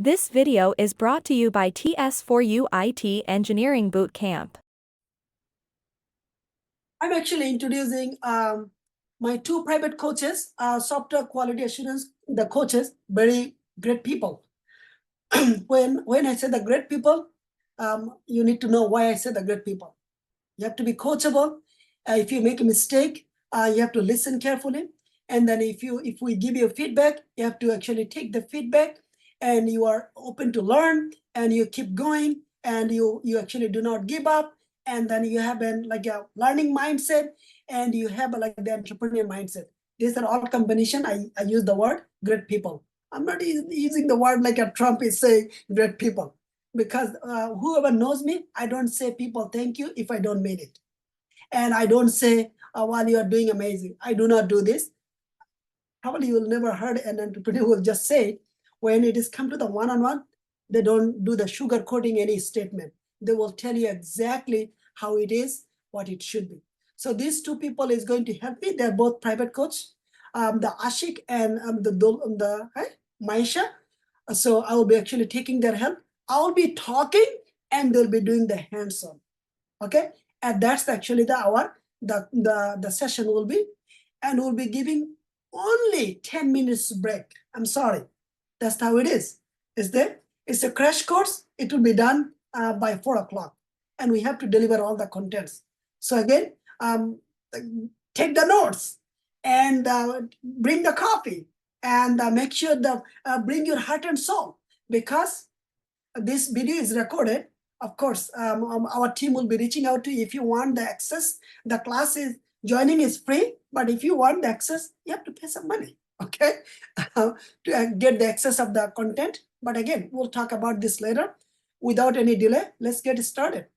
This video is brought to you by TS4U IT Engineering Bootcamp. I'm actually introducing my two private coaches, software quality assurance, the coaches, very great people. when I say the great people, you need to know why I say the great people. You have to be coachable. If you make a mistake, you have to listen carefully. And then if we give you feedback, you have to actually take the feedback, and you are open to learn, and you keep going, and you actually do not give up. And then you have a learning mindset, and you have the entrepreneurial mindset. These are all combination. I use the word great people. I'm not using the word like a Trump is saying great people, because whoever knows me, I don't say people thank you if I don't mean it. And I don't say, while you are doing amazing. I do not do this. Probably you will never heard an entrepreneur will just say, when it is come to the one-on-one, they don't do the sugar coating any statement. They will tell you exactly how it is, what it should be. So these two people is going to help me. They're both private coach, the Ashik and the Maisha. So I will be actually taking their help. I will be talking, and they'll be doing the hands-on. Okay, and that's actually the session will be, and we'll be giving only 10 minutes break. I'm sorry, that's how it is. It's a crash course. It will be done by 4 o'clock, and we have to deliver all the contents. So again, take the notes, and bring the coffee, and make sure that bring your heart and soul, because this video is recorded. Of course, our team will be reaching out to you if you want the access. The class is joining is free, but if you want the access, you have to pay some money, okay, to get the access of the content. But again, we'll talk about this later. Without any delay, let's get started.